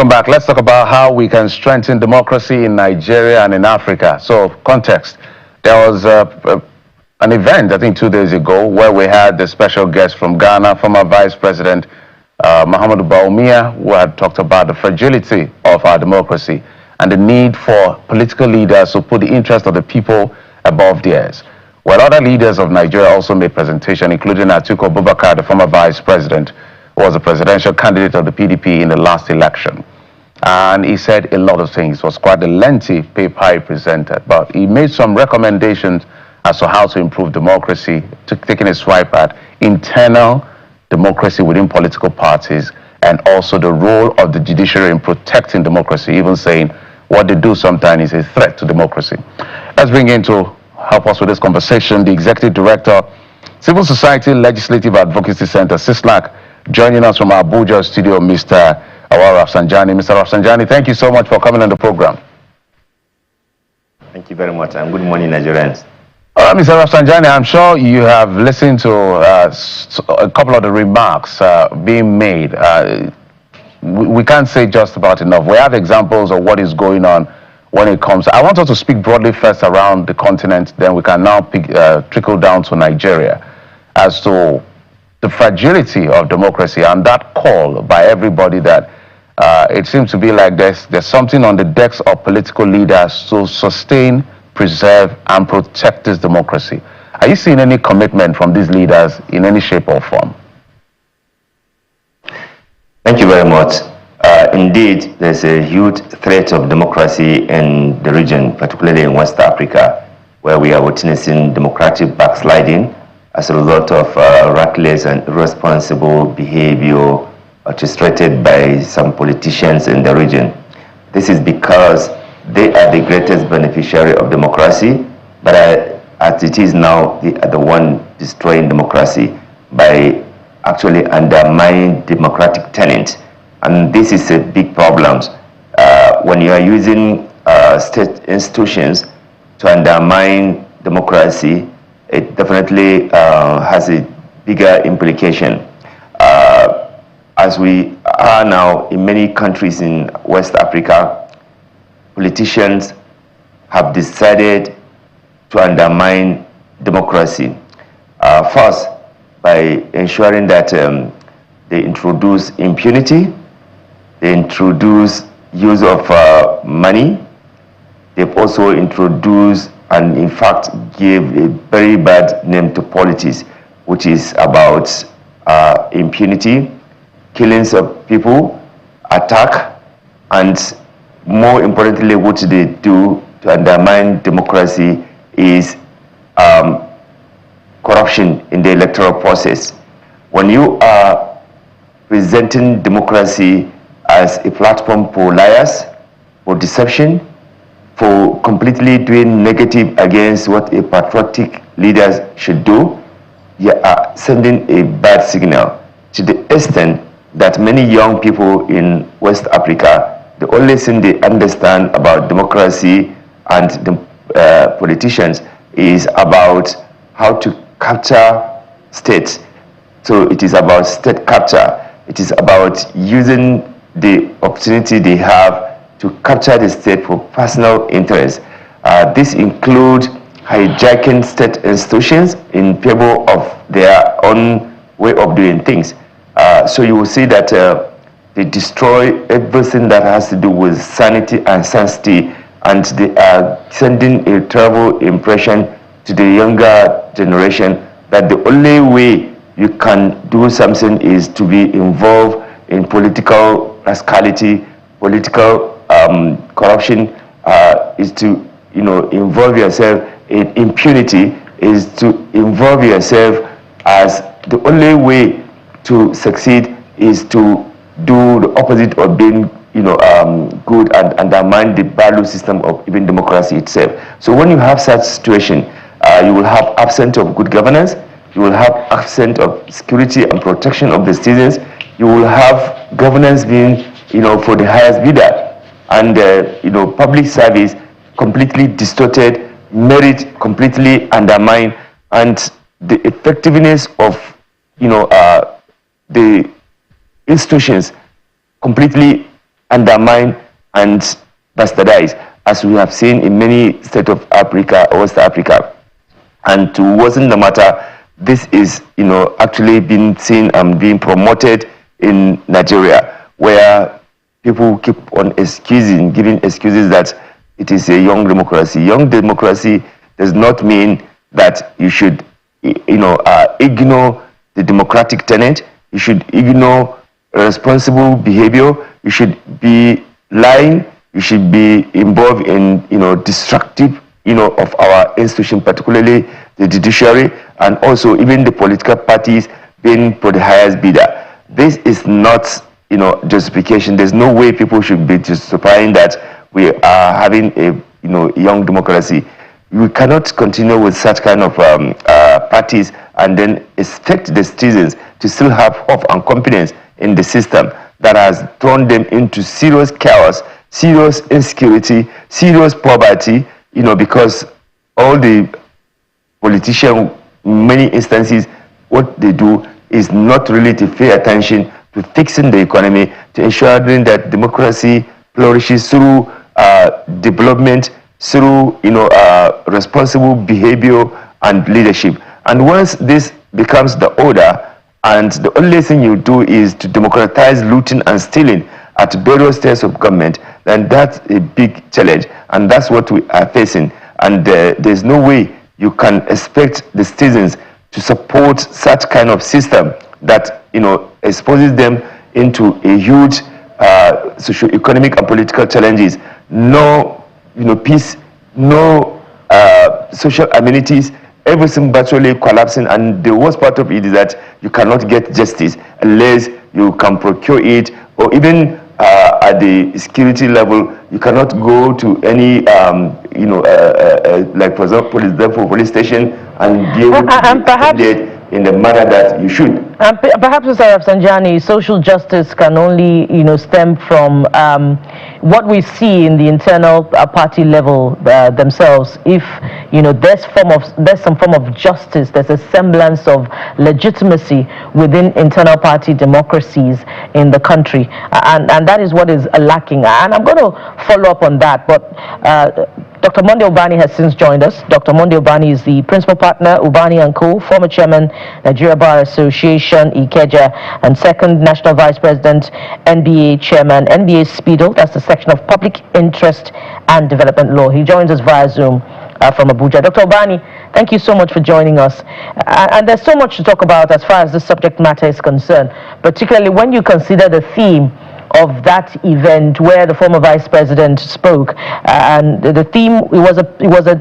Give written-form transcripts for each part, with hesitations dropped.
Welcome back. Let's talk about how we can strengthen democracy in Nigeria and in Africa. So, context. There was an event, I think 2 days ago, where we had the special guest from Ghana, former Vice President Muhammadu Bawumia, who had talked about the fragility of our democracy and the need for political leaders to put the interest of the people above theirs. Well, other leaders of Nigeria also made presentation, including Atiku Abubakar, the former Vice President, who was the presidential candidate of the PDP in the last election. And he said a lot of things. It was quite a lengthy paper he presented, but he made some recommendations as to how to improve democracy, taking a swipe at internal democracy within political parties and also the role of the judiciary in protecting democracy, even saying what they do sometimes is a threat to democracy. Let's bring in to help us with this conversation the Executive Director, Civil Society Legislative Advocacy Center, CISLAC, joining us from our Abuja studio, Mr. Rafsanjani. Mr. Rafsanjani, thank you so much for coming on the program. Thank you very much, and good morning, Nigerians. Mr. Rafsanjani, I'm sure you have listened to a couple of the remarks being made. We can't say just about enough. We have examples of what is going on when it comes. I want us to speak broadly first around the continent, then we can now trickle down to Nigeria as to the fragility of democracy and that call by everybody that it seems to be like there's something on the decks of political leaders to sustain, preserve, and protect this democracy. Are you seeing any commitment from these leaders in any shape or form? Thank you very much. Indeed, there's a huge threat of democracy in the region, particularly in West Africa, where we are witnessing democratic backsliding as a result of reckless and irresponsible behavior orchestrated by some politicians in the region. This is because they are the greatest beneficiary of democracy, but as it is now, they are the one destroying democracy by actually undermining democratic tenets. And this is a big problem. When you are using state institutions to undermine democracy, it definitely has a bigger implication. As we are now in many countries in West Africa, politicians have decided to undermine democracy. First, by ensuring that they introduce impunity, they introduce use of money, they've also introduced and in fact gave a very bad name to politics, which is about impunity, killings of people, attack, and more importantly, what they do to undermine democracy is corruption in the electoral process. When you are presenting democracy as a platform for liars, for deception, for completely doing negative against what a patriotic leader should do, you are sending a bad signal to the extent that many young people in West Africa, the only thing they understand about democracy and the politicians is about how to capture states. So it is about state capture. It is about using the opportunity they have to capture the state for personal interest. This includes hijacking state institutions in favor of their own way of doing things. So you will see that they destroy everything that has to do with sanity and sanctity, and they are sending a terrible impression to the younger generation that the only way you can do something is to be involved in political rascality, political corruption, is to involve yourself in impunity, is to involve yourself as the only way to succeed is to do the opposite of being good and undermine the value system of even democracy itself. So when you have such situation, you will have absence of good governance, you will have absence of security and protection of the citizens, you will have governance being for the highest bidder, and public service completely distorted, merit completely undermined, and the effectiveness of the institutions completely undermine and bastardize, as we have seen in many states of Africa or West Africa. And to worsen the matter, this is, actually being seen and being promoted in Nigeria, where people keep on giving excuses that it is a young democracy. Young democracy does not mean that you should, ignore the democratic tenet. You should ignore responsible behavior. You should be lying. You should be involved in, destructive, of our institution, particularly the judiciary, and also even the political parties being for the highest bidder. This is not, justification. There's no way people should be justifying that we are having a, young democracy. We cannot continue with such kind of parties and then expect the citizens to still have hope and confidence in the system that has thrown them into serious chaos, serious insecurity, serious poverty, because all the politicians, in many instances, what they do is not really to pay attention to fixing the economy, to ensuring that democracy flourishes through development, through responsible behavior and leadership. And once this becomes the order, and the only thing you do is to democratize looting and stealing at various states of government, then that's a big challenge, and that's what we are facing. And there's no way you can expect the citizens to support such kind of system that exposes them into a huge socio-economic and political challenges. No, peace, no social amenities, everything virtually collapsing. And the worst part of it is that you cannot get justice unless you can procure it, or even at the security level, you cannot go to any, like for example, police station and be able to be in the manner that you should. Perhaps, Mr. Rafsanjani, social justice can only, stem from what we see in the internal party level themselves. If there's some form of justice, there's a semblance of legitimacy within internal party democracies in the country, and that is what is lacking. And I'm going to follow up on that, but. Dr. Monday Ubani has since joined us. Dr. Monday Ubani is the principal partner, Ubani & Co., former chairman, Nigeria Bar Association, Ikeja, and second national vice president, NBA chairman, NBA Speedo, that's the section of public interest and development law. He joins us via Zoom from Abuja. Dr. Ubani, thank you so much for joining us. And there's so much to talk about as far as this subject matter is concerned, particularly when you consider the theme of that event where the former vice president spoke, and the theme, it was a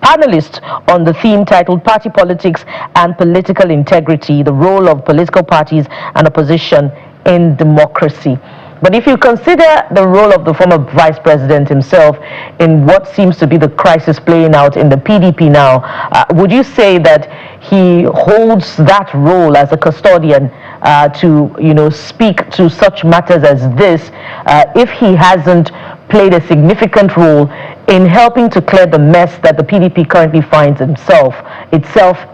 panelist on the theme titled Party Politics and Political Integrity, the role of political parties and opposition in democracy. But if you consider the role of the former vice president himself in what seems to be the crisis playing out in the PDP now, would you say that he holds that role as a custodian to speak to such matters as this, if he hasn't played a significant role in helping to clear the mess that the PDP currently finds itself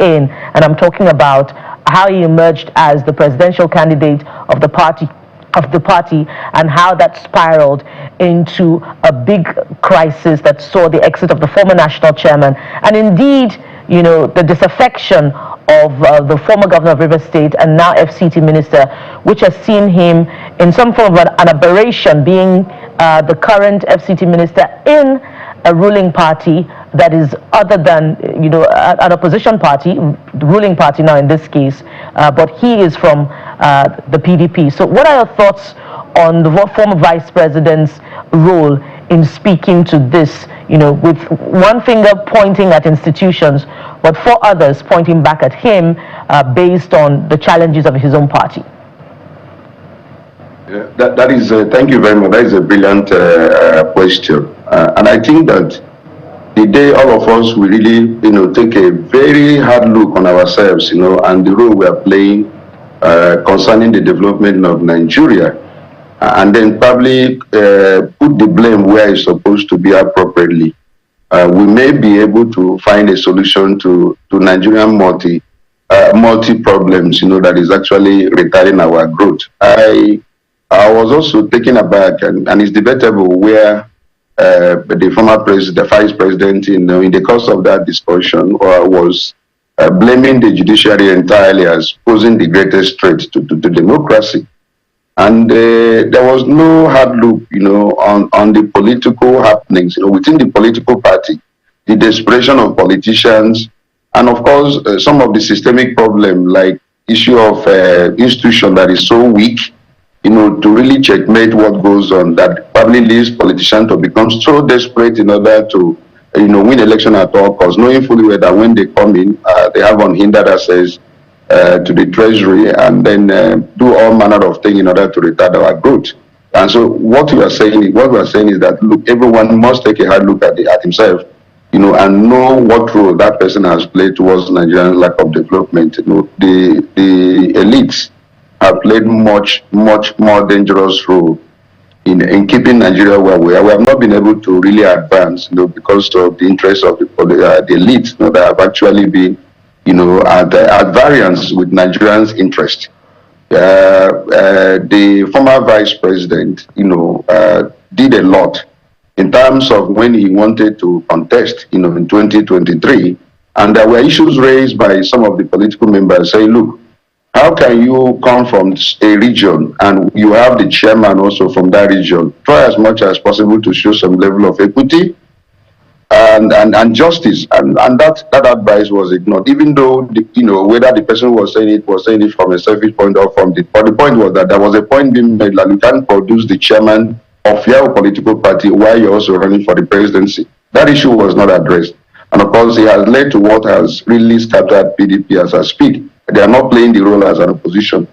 in? And I'm talking about how he emerged as the presidential candidate of the party, and how that spiraled into a big crisis that saw the exit of the former national chairman, and indeed, the disaffection of the former governor of Rivers State and now FCT minister, which has seen him in some form of an aberration, being the current FCT minister in a ruling party that is other than an opposition party, the ruling party now in this case, but he is from the PDP. So what are your thoughts on the former vice president's role in speaking to this, with one finger pointing at institutions, but four others pointing back at him based on the challenges of his own party? Yeah, that is, thank you very much. That is a brilliant question. And I think that the day all of us will really, take a very hard look on ourselves, and the role we are playing concerning the development of Nigeria, and then probably put the blame where it's supposed to be appropriately, we may be able to find a solution to Nigerian multi problems, that is actually retarding our growth. I was also taken aback, and it's debatable where the former president, the vice president, in the course of that discussion, was blaming the judiciary entirely as posing the greatest threat to democracy. And there was no hard look, on the political happenings, within the political party, the desperation of politicians, and of course, some of the systemic problem, like issue of institution that is so weak, to really checkmate what goes on, that probably leads politicians to become so desperate in order to, win election at all costs, knowing fully well that when they come in, they have unhindered access to the treasury, and then do all manner of things in order to retard our growth. And so what we are saying is that, look, everyone must take a hard look at himself, and know what role that person has played towards Nigeria's lack of development. The elites have played much more dangerous role in keeping Nigeria where we are. We have not been able to really advance, because of the interests of the elites, that have actually been, at variance with Nigerians' interest. The former vice president, did a lot in terms of when he wanted to contest, in 2023, and there were issues raised by some of the political members saying, look, how can you come from a region and you have the chairman also from that region? Try as much as possible to show some level of equity and justice, and that advice was ignored, even though whether the person was saying it from a selfish point or from the point was that there was a point being made that you can't produce the chairman of your political party while you're also running for the presidency. That issue was not addressed, and of course it has led to what has really scattered PDP as I speak. They are not playing the role as an opposition,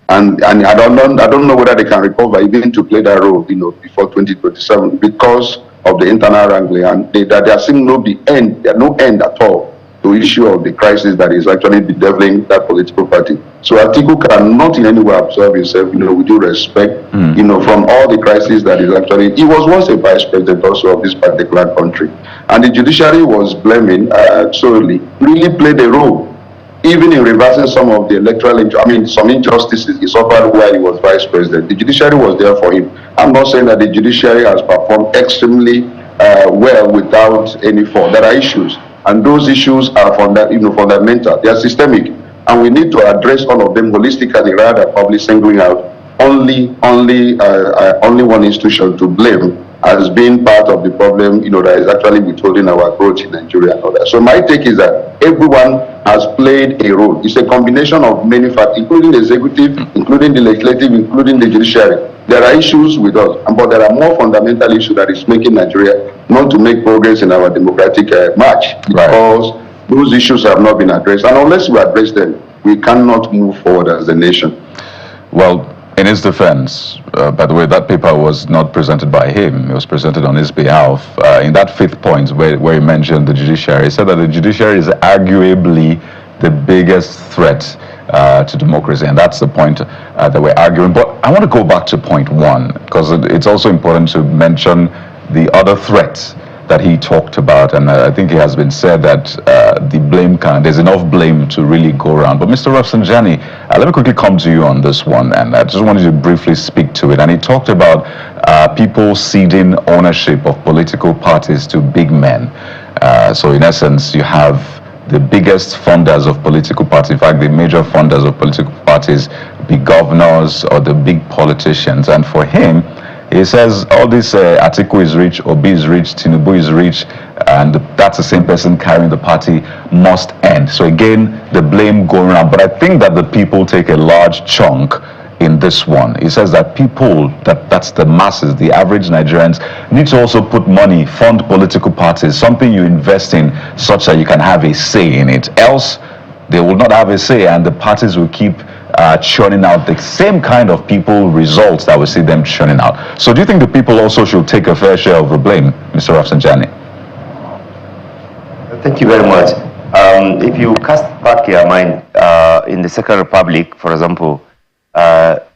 and I don't know whether they can recover even to play that role, before 2027, because of the internal wrangling, and there seems no end at all to issue of the crisis that is actually bedeviling that political party. So Atiku cannot in any way absolve himself, with due respect, from all the crises that is actually. He was once a vice president also of this particular country, and the judiciary was blaming solely, really played a role, even in reversing some of the some injustices he suffered while he was vice president. The judiciary was there for him. I'm not saying that the judiciary has performed extremely well without any fault. There are issues, and those issues are fundamental. They are systemic, and we need to address all of them holistically rather than probably singling out only one institution to blame as being part of the problem, that is actually withholding our growth in Nigeria and all that. So my take is that everyone has played a role. It's a combination of many factors, including the executive, including the legislative, including the judiciary. There are issues with us, but there are more fundamental issues that is making Nigeria not to make progress in our democratic march, because those issues have not been addressed. And unless we address them, we cannot move forward as a nation. Well, in his defense, by the way, that paper was not presented by him. It was presented on his behalf. In that fifth point where he mentioned the judiciary, he said that the judiciary is arguably the biggest threat to democracy. And that's the point that we're arguing. But I want to go back to point one, because it's also important to mention the other threats that he talked about, and I think it has been said that there's enough blame to really go around. But Mr. Rafsanjani, let me quickly come to you on this one, and I just wanted to briefly speak to it. And he talked about people ceding ownership of political parties to big men. So in essence, you have the biggest funders of political parties, in fact, the major funders of political parties, the governors or the big politicians. And for him, he says all this Atiku is rich, Obi is rich, Tinubu is rich, and that's the same person carrying the party must end. So again, the blame going around. But I think that the people take a large chunk in this one. He says that people, that's the masses, the average Nigerians, need to also put money, fund political parties, something you invest in such that you can have a say in it. Else, they will not have a say, and the parties will keep churning out the same kind of people results that we see them churning out. So do you think the people also should take a fair share of the blame, Mr. Rafsanjani? Thank you very much. If you cast back your mind in the Second Republic, for example,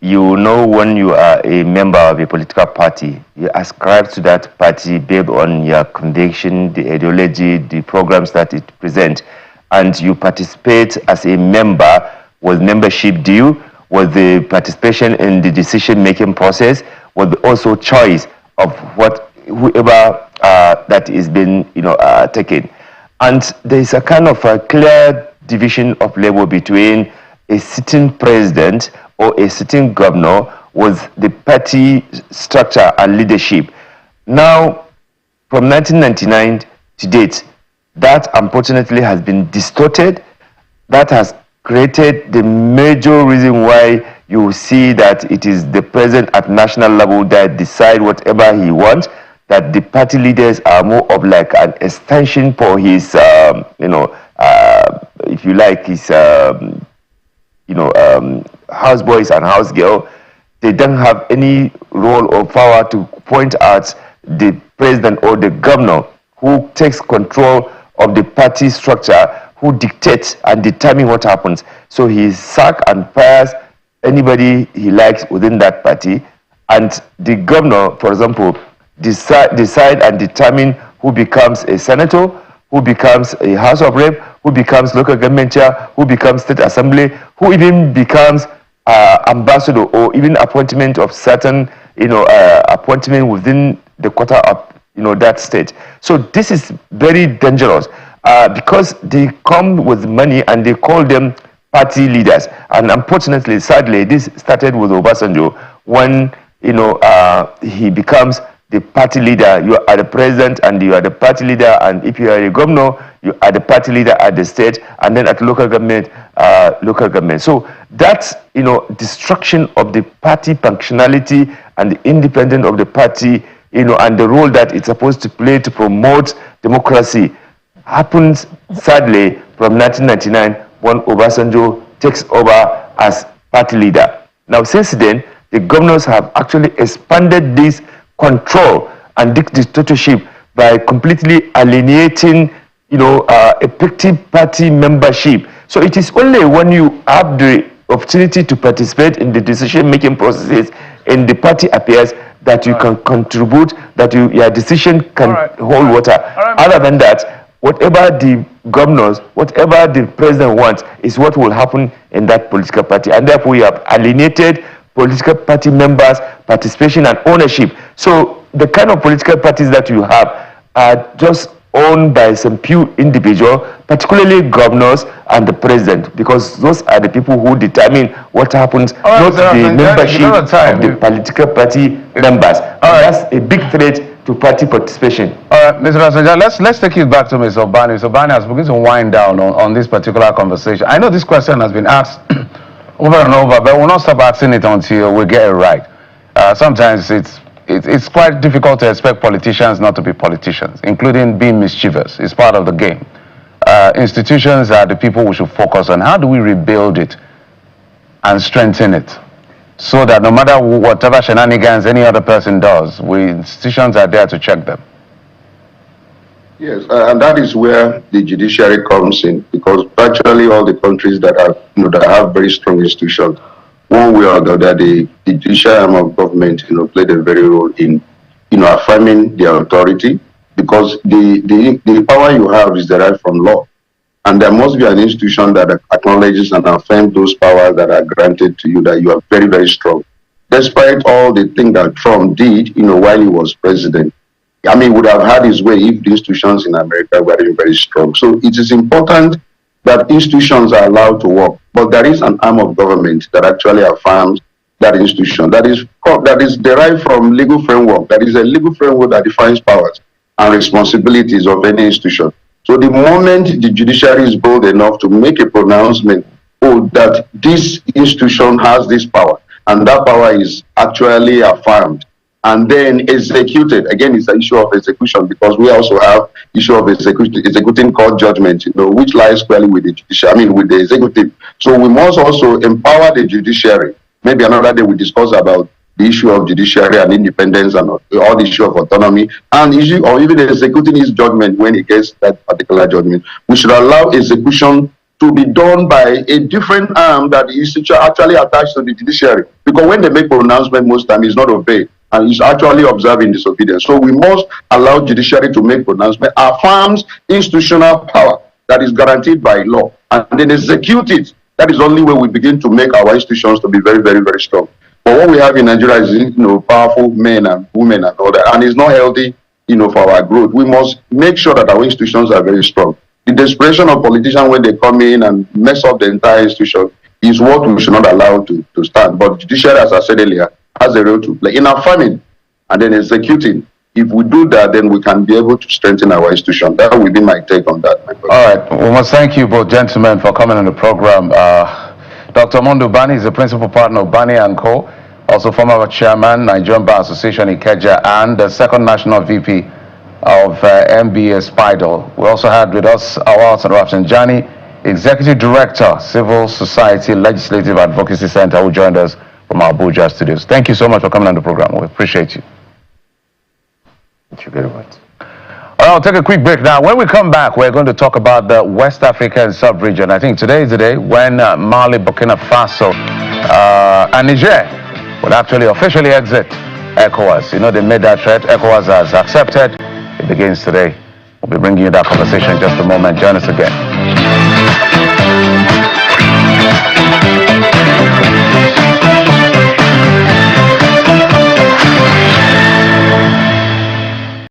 you know when you are a member of a political party, you ascribe to that party based on your conviction, the ideology, the programs that it presents, and you participate as a member with membership due, with the participation in the decision-making process, with also choice of whoever that is being taken. And there is a kind of a clear division of labor between a sitting president or a sitting governor with the party structure and leadership. Now, from 1999 to date, that unfortunately has been distorted. That has created the major reason why you see that it is the president at national level that decide whatever he wants, that the party leaders are more of like an extension for his, if you like, his, houseboys and house girl. They don't have any role or power to point out the president or the governor who takes control of the party structure, who dictates and determine what happens. So he sack and fires anybody he likes within that party, and the governor, for example, decide and determine who becomes a senator, who becomes a House of Rep, who becomes local government chair, who becomes state assembly, who even becomes ambassador, or even appointment of certain, appointment within the quarter of, that state. So this is very dangerous because they come with money and they call them party leaders. And unfortunately, sadly, this started with Obasanjo when, he becomes the party leader. You are the president and you are the party leader, and if you are a governor, you are the party leader at the state, and then at local government. So that's destruction of the party functionality and the independence of the party, and the role that it's supposed to play to promote democracy happens sadly from 1999 when Obasanjo takes over as party leader. Now since then, the governors have actually expanded this control and dictatorship by completely alienating, effective party membership. So it is only when you have the opportunity to participate in the decision-making processes in the party affairs that you can contribute, that your decision can hold water. Other than that, whatever the governors, whatever the president wants is what will happen in that political party. And therefore, we have alienated political party members' participation and ownership. So the kind of political parties that you have are just owned by some few individuals, particularly governors and the president, because those are the people who determine what happens, not the membership of the political party members. That's a big threat to party participation. All right, Mr. Rafsanjani, let's take it back to Mr. Ubani. Mr. Ubani has begun to wind down on this particular conversation. I know this question has been asked over and over, but we'll not stop asking it until we get it right. Sometimes it's quite difficult to expect politicians not to be politicians, including being mischievous. It's part of the game. Institutions are the people we should focus on. How do we rebuild it and strengthen it so that no matter whatever shenanigans any other person does, institutions are there to check them? Yes, and that is where the judiciary comes in, because virtually all the countries that have very strong institutions, one way or the other, the judicial arm of government, played a very role in, affirming their authority, because the power you have is derived from law, and there must be an institution that acknowledges and affirms those powers that are granted to you, that you are very, very strong. Despite all the things that Trump did, while he was president, he would have had his way if the institutions in America were very strong. So it is important that institutions are allowed to work, but there is an arm of government that actually affirms that institution, that is derived from legal framework. That is a legal framework that defines powers and responsibilities of any institution. So the moment the judiciary is bold enough to make a pronouncement, that this institution has this power, and that power is actually affirmed and then executed. Again, it's an issue of execution, because we also have issue of executing court judgment, which lies squarely with the judiciary, with the executive. So we must also empower the judiciary. Maybe another day we discuss about the issue of judiciary and independence and all the issue of autonomy and issue, or even executing his judgment when he gets that particular judgment. We should allow execution to be done by a different arm that is actually attached to the judiciary, because when they make pronouncement, most time it's not obeyed and is actually observing disobedience. So we must allow judiciary to make pronouncement, affirms institutional power that is guaranteed by law, and then execute it. That is the only way we begin to make our institutions to be very, very, very strong. But what we have in Nigeria is, powerful men and women and all that, and it's not healthy, for our growth. We must make sure that our institutions are very strong. The desperation of politicians when they come in and mess up the entire institution is what we should not allow to stand. But judiciary, as I said earlier, has a role to play in affirming and then executing. If we do that, then we can be able to strengthen our institution. That will be my take on that. All right. We must thank you both gentlemen for coming on the program. Dr. Ubani is the principal partner of Ubani & Co., also former chairman, Nigerian Bar Association in Ikeja, and the second national VP of MBA Spidal. We also had with us Rafsanjani, Executive Director, Civil Society Legislative Advocacy Center, who joined us from our Abuja studios. Thank you so much for coming on the program. We appreciate you. Thank you very much. All right, I'll take a quick break now. When we come back, we're going to talk about the West African sub-region. I think today is the day when Mali, Burkina Faso, and Niger will actually officially exit ECOWAS. They made that threat. ECOWAS has accepted. It begins today. We'll be bringing you that conversation in just a moment. Join us again.